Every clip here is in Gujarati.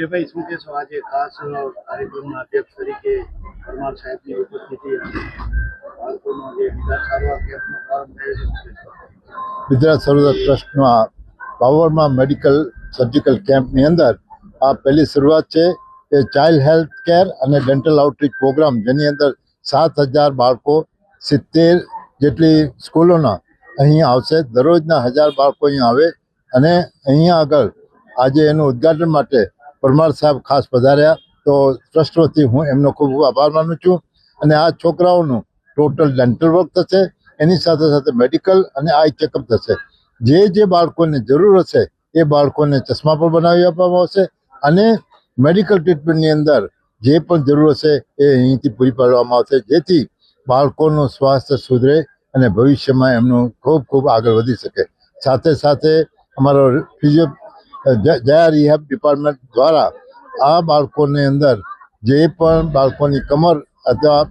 વિજયભાઈ, શું કહેશો? આજે ખાસ કાર્યક્રમના અધ્યક્ષ તરીકે પરમાર સાહેબની ઉપસ્થિતિ બાળકોનો જે ગુજરાત સારવાર કેમ્પનો પ્રારંભ થયો છે. ગુજરાત સર્વોદય ટ્રસ્ટનો આ પાવરમાં મેડિકલ સર્જિકલ કેમ્પની અંદર આ પહેલી શરૂઆત છે એ ચાઇલ્ડ હેલ્થ કેર અને ડેન્ટલ આઉટરીચ પ્રોગ્રામ, જેની અંદર 7,000 બાળકો 70 જેટલી સ્કૂલોના અહીં આવશે. દરરોજના 1000 બાળકો અહીં આવે અને અહીંયા આગળ આજે એનું ઉદ્ઘાટન માટે પરમાર સાહેબ ખાસ પધાર્યા. તો ટ્રસ્ટ વતી હું એમનો ખૂબ ખૂબ આભાર માનું છું. અને આ છોકરાઓનું ટોટલ ડેન્ટલ વર્ક થશે, એની સાથે સાથે મેડિકલ અને આઈ ચેકઅપ થશે. જે બાળકોને જરૂર હશે એ બાળકોને ચશ્મા પણ બનાવી આપવામાં આવશે અને મેડિકલ ટ્રીટમેન્ટની અંદર જે પણ જરૂર હશે એ અહીંથી પૂરી પાડવામાં આવશે, જેથી બાળકોનું સ્વાસ્થ્ય સુધરે અને ભવિષ્યમાં એમનું ખૂબ ખૂબ આગળ વધી શકે. સાથે સાથે અમારો જયા રિહેબ ડિપાર્ટમેન્ટ દ્વારા આ બાળકોની અંદર જે પણ બાળકોની કમર અથવા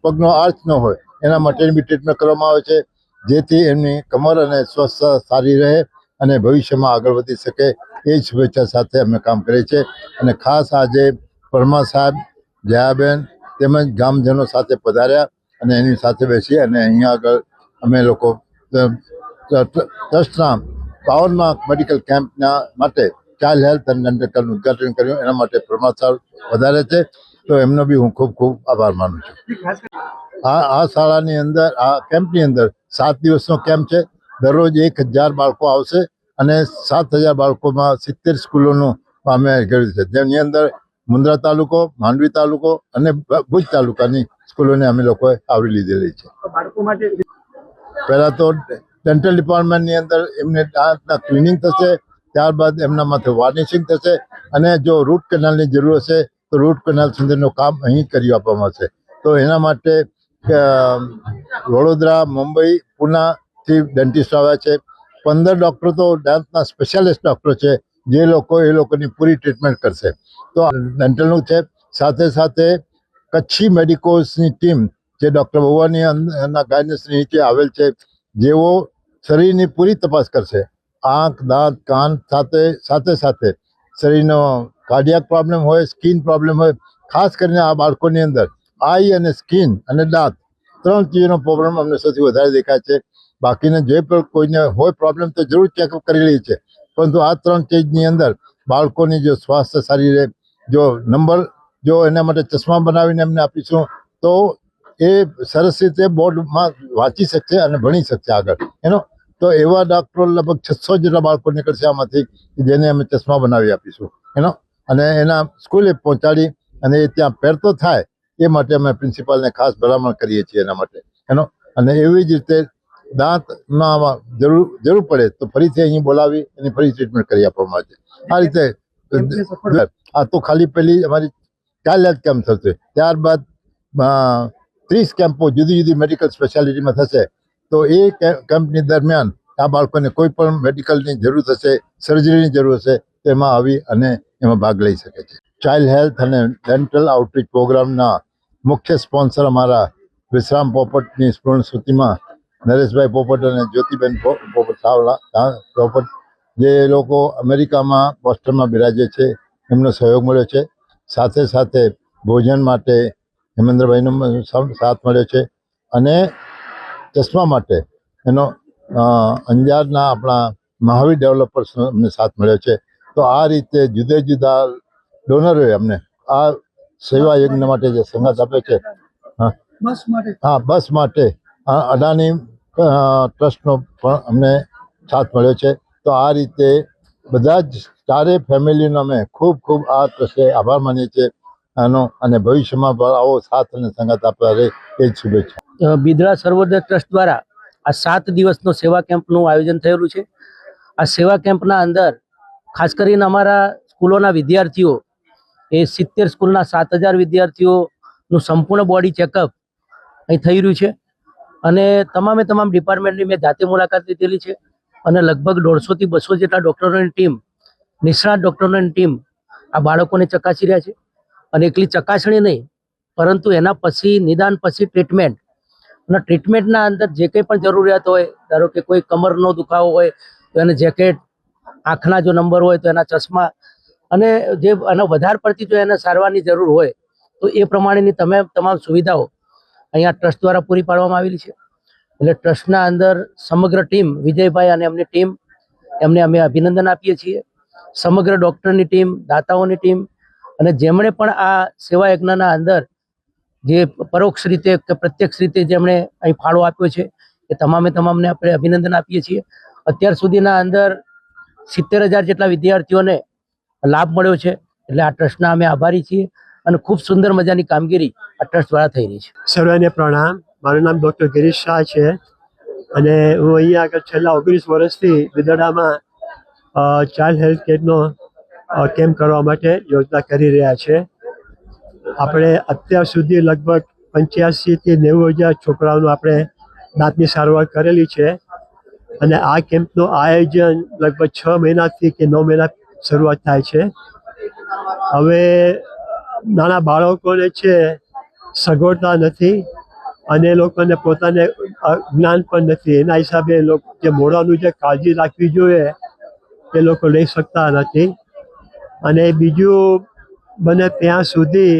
પગનો આર્ચ ન હોય એના માટેની બી ટ્રીટમેન્ટ કરવામાં આવે છે, જેથી એમની કમર અને સ્વસ્થતા સારી રહે અને ભવિષ્યમાં આગળ વધી શકે. એ શુભેચ્છા સાથે અમે કામ કરીએ છીએ. અને ખાસ આજે પરમાર સાહેબ, જયાબેન તેમજ ગામજનો સાથે પધાર્યા અને એની સાથે બેસી અને અહીંયા આગળ અમે લોકો ટ્રસ્ટના પાવરમાં મેડિકલ કેમ્પના માટે ચાઇલ્ડ હેલ્થ અને ડેન્ટલનું ઉદ્ઘાટન કર્યું. એના માટે પરમાર સાહેબ વધારે છે, તો એમનો બી હું ખૂબ ખૂબ આભાર માનું છું. આ શાળાની અંદર આ કેમ્પની અંદર 7 દિવસનો કેમ્પ છે. દરરોજ 1000 બાળકો આવશે અને 7,000 બાળકોમાં 70 સ્કૂલોનું અમે કર્યું છે, જેની અંદર મુન્દ્રા તાલુકો, માંડવી તાલુકો અને ભુજ તાલુકાની સ્કૂલોને અમે લોકોએ આવરી લીધેલી છે. પહેલાં તો ડેન્ટલ ડિપાર્ટમેન્ટની અંદર એમને દાંતના ક્લિનિંગ થશે, ત્યારબાદ એમના માથે વાર્નિશિંગ થશે અને જો રૂટ કેનાલની જરૂર હશે તો રૂટ કેનાલ સુધીનું કામ અહીં કરી આપવામાં આવશે. તો એના માટે વડોદરા, મુંબઈ, પુનાથી ડેન્ટિસ્ટ આવ્યા છે. 15 ડૉક્ટર તો દાંતના સ્પેશિયાલિસ્ટ ડૉક્ટર છે, જે એ લોકોની પૂરી ટ્રીટમેન્ટ કરશે. તો ડેન્ટલનું છે. સાથે સાથે કચ્છી મેડિકોસની ટીમ જે ડૉક્ટર ભવાની એના ગાઈડન્સની નીચે આવેલ છે, જેઓ શરીરની પૂરી તપાસ કરશે. આંખ, દાંત, કાન સાથે સાથે શરીરનો કાર્ડિયાક પ્રોબ્લેમ હોય, સ્કિન પ્રોબ્લેમ હોય. ખાસ કરીને આ બાળકોની અંદર આઈ અને સ્કિન અને દાંત 3 ચીજનો પ્રોબ્લેમ અમને સૌથી વધારે દેખાય છે. બાકીના જે પણ કોઈને હોય પ્રોબ્લેમ તો જરૂર ચેકઅપ કરી રહી છે, પરંતુ આ 3 ચીજની અંદર બાળકોની જો સ્વાસ્થ્ય સારી રહે, જો એના માટે ચશ્મા બનાવીને એમને આપીશું તો એ સરસ રીતે બોર્ડમાં વાંચી શકશે અને ભણી શકશે આગળ તો એવા ડૉક્ટરો લગભગ 600 જેટલા બાળકો નીકળશે આમાંથી, જેને અમે ચશ્મા બનાવી આપીશું અને એના સ્કૂલે પહોંચાડી અને એ ત્યાં પહેરતો થાય એ માટે અમે પ્રિન્સિપાલને ખાસ ભલામણ કરીએ છીએ એના માટે અને એવી જ રીતે દાંતમાં જરૂર પડે તો ફરીથી અહીં બોલાવી એની ફરી ટ્રીટમેન્ટ કરી આપવામાં આવે છે. આ રીતે આ તો ખાલી પહેલી અમારી ચાઇલ્ડ હેલ્થ કેમ્પ થશે. ત્યારબાદ 30 કેમ્પો જુદી જુદી મેડિકલ સ્પેશિયાલિટીમાં થશે. તો એ કેમ્પની દરમિયાન આ બાળકોને કોઈ પણ મેડિકલની જરૂર થશે, સર્જરીની જરૂર હશે, તો એમાં આવી અને એમાં ભાગ લઈ શકે છે. ચાઇલ્ડ હેલ્થ અને ડેન્ટલ આઉટરીચ પ્રોગ્રામના મુખ્ય સ્પોન્સર અમારા વિશ્રામ પોપટની સ્મૃતિમાં નરેશભાઈ પોપટ અને જ્યોતિબેન પોપટ પોપટ, જે લોકો અમેરિકામાં બોસ્ટનમાં બિરાજે છે, એમનો સહયોગ મળ્યો છે. સાથે સાથે ભોજન માટે હેમેન્દ્રભાઈનો સાથ મળ્યો છે અને ચશ્મા માટે એનો અંજારના આપણા મહાવીર ડેવલપર્સનો અમને સાથ મળ્યો છે. તો આ રીતે જુદા જુદા ડોનરોએ અમને આ સેવા યજ્ઞ માટે જે સંગાથ આપે છે, બસ માટે અદાણી ટ્રસ્ટનો પણ અમને સાથ મળ્યો છે. તો આ રીતે બધા જ 4 ફેમિલીનો અમે ખૂબ ખૂબ આ ટ્રસ્ટે આભાર માનીએ છીએ અને ભવિષ્યમાં આવો સાથ અને સંગાત આપતા રહે એ જ શુભેચ્છા. બિદડા સર્વોદય ટ્રસ્ટ દ્વારા આ 7 દિવસનો સેવા કેમ્પનું આયોજન થયેલું છે. આ સેવા કેમ્પના અંદર ખાસ કરીને અમારા સ્કૂલોના વિદ્યાર્થીઓ એ 70 સ્કૂલના 7,000 વિદ્યાર્થીઓનું સંપૂર્ણ બોડી ચેકઅપ અહીં થઈ રહ્યું છે અને તમામ ડિપાર્ટમેન્ટની મેં જાતે મુલાકાત લીધેલી છે અને લગભગ 150 થી 200 જેટલા ડૉક્ટરોની ટીમ, નિષ્ણાત ડૉક્ટરોની ટીમ આ બાળકોને ચકાસી રહ્યા છે. અને એકલી ચકાસણી નહીં, પરંતુ એના પછી નિદાન પછી ટ્રીટમેન્ટ અને ટ્રીટમેન્ટના અંદર જે કંઈ પણ જરૂરિયાત હોય, ધારો કે કોઈ કમરનો દુખાવો હોય તો એને જેકેટ, આંખના જો નંબર હોય તો એના ચશ્મા અને જે આના વધારે પડતી જો એને સારવારની જરૂર હોય તો એ પ્રમાણેની તમામ સુવિધાઓ અહીંયા ટ્રસ્ટ દ્વારા પૂરી પાડવામાં આવેલી છે. એટલે ટ્રસ્ટના અંદર સમગ્ર ટીમ, વિજયભાઈ અને એમની ટીમ, એમને અમે અભિનંદન આપીએ છીએ. સમગ્ર ડૉક્ટરની ટીમ, દાતાઓની ટીમ અને જેમણે પણ આ સેવા યજ્ઞના અંદર જે પરોક્ષ રીતે કે પ્રત્યક્ષ રીતે જેમણે અહીં ફાળો આપ્યો છે એ તમામને આપણે અભિનંદન આપીએ છીએ. અત્યાર સુધીના અંદર 70,000 જેટલા વિદ્યાર્થીઓને લાભ મળ્યો છે. એટલે આ ટ્રસ્ટના અમે આભારી છીએ અને ખૂબ સુંદર મજાની કામગીરી આ ટ્રસ્ટ દ્વારા થઈ રહી છે. સર્વેને પ્રણામ. મારું નામ ડૉક્ટર ગિરીશ શાહ છે અને હું અહીંયા આગળ છેલ્લા 19 વર્ષથી વિદડામાં ચાઇલ્ડ હેલ્થ કેરનો કેમ્પ કરવા માટે યોજના કરી રહ્યા છે. આપણે અત્યાર સુધી લગભગ 85 થી 90,000 છોકરાઓનું આપણે દાંતની સારવાર કરેલી છે અને આ કેમ્પનું આયોજન લગભગ 6 મહિનાથી કે 9 મહિના શરૂઆત થાય છે. હવે નાના બાળકોને છે સગવડતા નથી અને એ લોકોને પોતાને જ્ઞાન પણ નથી. એના હિસાબે જે મોઢાનું જે કાળજી રાખવી જોઈએ એ લોકો લઈ શકતા નથી. અને બીજું બને ત્યાં સુધી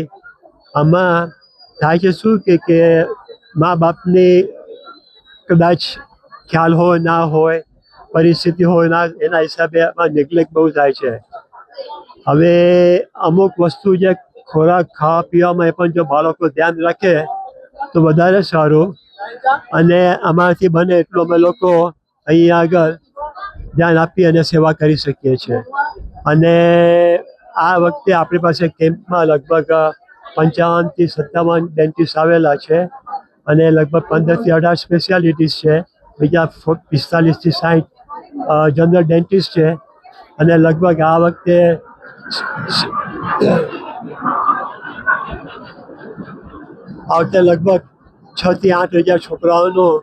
આમાં થાય છે શું કે મા બાપની કદાચ ખ્યાલ હોય ના હોય, પરિસ્થિતિ હોય ના, એના હિસાબે આમાં નેગ્લેક્ટ બહુ થાય છે. હવે અમુક વસ્તુ જે ખોરાક ખાવા પીવામાં એ પણ જો બાળકો ધ્યાન રાખે તો વધારે સારું. અને અમારાથી બને એટલું અમે લોકો અહીંયા આગળ ધ્યાન આપી અને સેવા કરી શકીએ છીએ. અને આ વખતે આપણી પાસે કેમ્પમાં લગભગ 55 થી 57 ડેન્ટિસ્ટ આવેલા છે અને લગભગ 15 થી 18 સ્પેશિયાલિટીઝ છે. બીજા 45 થી 60 જનરલ ડેન્ટિસ્ટ છે અને લગભગ આ વખતે લગભગ 6 થી 8,000 છોકરાઓનું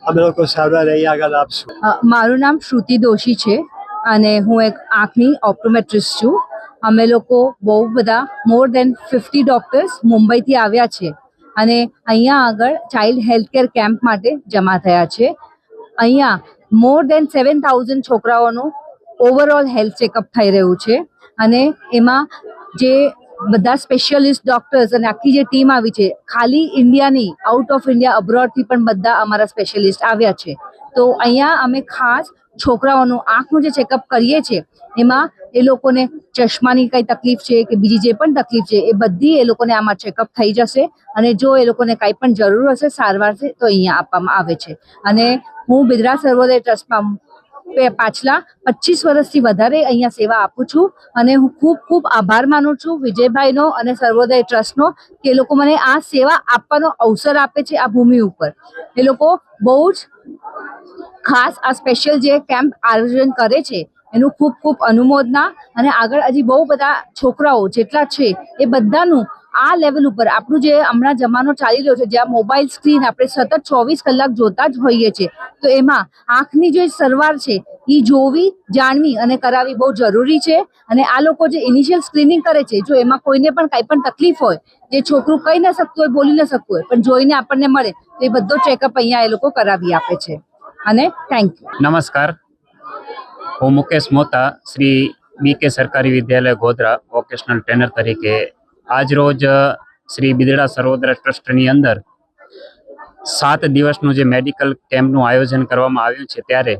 અમે લોકો સારવાર અહીંયા આગળ આપશું. મારું નામ શ્રુતિ દોશી છે અને હું એક આંખની ઓપ્ટોમેટ્રિસ્ટ છું. અમે લોકો બહુ બધા મોર દેન 50 ડૉક્ટર્સ મુંબઈથી આવ્યા છે અને અહીંયા આગળ ચાઇલ્ડ હેલ્થ કેર કેમ્પ માટે જમા થયા છે. અહીંયા મોર દેન 7,000 છોકરાઓનું ઓવરઓલ હેલ્થ ચેકઅપ થઈ રહ્યું છે અને એમાં જે બધા સ્પેશિયલિસ્ટ ડૉક્ટર્સ અને આખી જે ટીમ આવી છે, ખાલી ઇન્ડિયાની, આઉટ ઓફ ઇન્ડિયા, અબ્રોડથી પણ બધા અમારા સ્પેશિયલિસ્ટ આવ્યા છે. તો અહીંયા અમે ખાસ છોકરાઓનું આંખનું જે ચેકઅપ કરીએ છીએ એમાં એ લોકોને ચશ્માની કંઈ તકલીફ છે કે બીજી જે પણ તકલીફ છે એ બધી એ લોકોને આમાં ચેકઅપ થઈ જશે અને જો એ લોકોને કાંઈ પણ જરૂર હશે સારવાર છે તો અહીંયા આપવામાં આવે છે. અને હું બિદડા સર્વોદય ટ્રસ્ટમાં પાછલા 25 વર્ષથી વધારે અહીંયા સેવા આપું છું અને હું ખૂબ ખૂબ આભાર માનું છું વિજયભાઈનો અને સર્વોદય ટ્રસ્ટનો કે એ લોકો મને આ સેવા આપવાનો અવસર આપે છે આ ભૂમિ ઉપર. એ લોકો બહુ જ ખાસ આ સ્પેશિયલ જે કેમ્પ આયોજન કરે છે એનું ખૂબ ખૂબ અનુમોદના. અને આગળ હજી બહુ બધા છોકરાઓ જેટલા છે એ બધાનું આ લેવલ ઉપર આપણું જે હમણાં જમાનો ચાલી રહ્યો છે જ્યાં મોબાઈલ સ્ક્રીન આપણે સતત 24 કલાક જોતા જ હોઈએ છીએ, તો એમાં આંખની જે સારવાર છે એ જોવી, જાણવી અને કરાવવી બહુ જરૂરી છે. અને આ લોકો જે ઇનિશિયલ સ્ક્રીનિંગ કરે છે, જો એમાં કોઈને પણ કાંઈ પણ તકલીફ હોય, જે છોકરું કહી ન શકતું હોય, બોલી ન શકતું હોય, પણ જોઈને આપણને મળે તો એ બધો ચેકઅપ અહીંયા એ લોકો કરાવી આપે છે. અને થેન્ક યુ. નમસ્કાર, હું મુકેશ મોતા, શ્રી BK સરકારી વિદ્યાલય ગોધરા વોકેશનલ ટ્રેનર તરીકે આજ રોજ શ્રી બિદડા સર્વોદય ટ્રસ્ટની અંદર 7 દિવસનું જે મેડિકલ કેમ્પનું આયોજન કરવામાં આવ્યું છે ત્યારે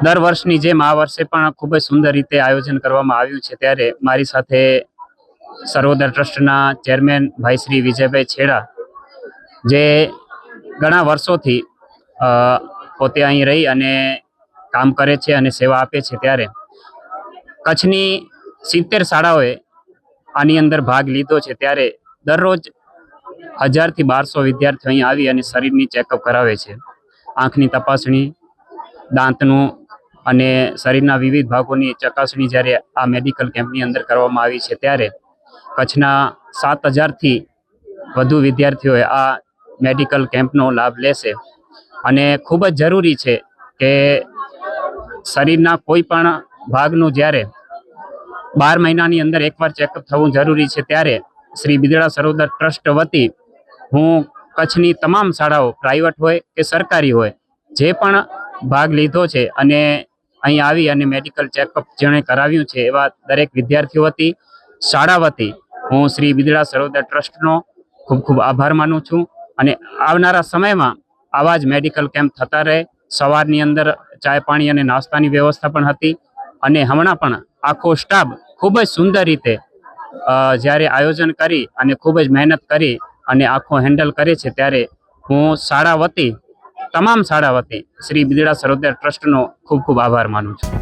દર વર્ષની જેમ આ વર્ષે પણ ખૂબ જ સુંદર રીતે આયોજન કરવામાં આવ્યું છે. ત્યારે મારી સાથે સર્વોદય ટ્રસ્ટના ચેરમેન ભાઈ શ્રી વિજયભાઈ છેડા, જે ઘણા વર્ષોથી પોતે અહીં રહી અને કામ કરે છે અને સેવા આપે છે, ત્યારે કચ્છની 70 શાળાઓએ આની અંદર ભાગ લીધો છે. ત્યારે દરરોજ 1000 થી 1200 વિદ્યાર્થીઓ અહીં આવી અને શરીરની ચેકઅપ કરાવે છે. આંખની તપાસણી, દાંતનું અને શરીરના વિવિધ ભાગોની ચકાસણી જ્યારે આ મેડિકલ કેમ્પની અંદર કરવામાં આવી છે, ત્યારે કચ્છના 7000 થી વધુ વિદ્યાર્થીઓએ આ મેડિકલ કેમ્પનો લાભ લેશે. અને ખૂબ જ જરૂરી છે કે શરીરના કોઈ પણ ભાગનું જ્યારે 12 મહિનાની અંદર એકવાર ચેકઅપ થવું જરૂરી છે. ત્યારે શ્રી બિદડા સર્વોદય ટ્રસ્ટ વતી હું કચ્છની તમામ શાળાઓ, પ્રાઇવેટ હોય કે સરકારી હોય, જે પણ ભાગ લીધો છે અને અહીં આવી અને મેડિકલ ચેકઅપ જેણે કરાવ્યું છે એવા દરેક વિદ્યાર્થીઓ વતી, શાળા વતી હું શ્રી બિદડા સર્વોદય ટ્રસ્ટનો ખૂબ ખૂબ આભાર માનું છું. અને આવનારા સમયમાં આવા જ મેડિકલ કેમ્પ થતા રહે. સવારની અંદર ચાય પાણી અને નાસ્તાની વ્યવસ્થા પણ હતી અને હમણાં પણ આખો સ્ટાફ ખૂબ જ સુંદર રીતે જ્યારે આયોજન કરી અને ખૂબ જ મહેનત કરી અને આખો હેન્ડલ કરે છે, ત્યારે હું શાળા વતી તમામ શાળા વતી શ્રી બિદડા સર્વોદય ટ્રસ્ટનો ખૂબ ખૂબ આભાર માનું છું.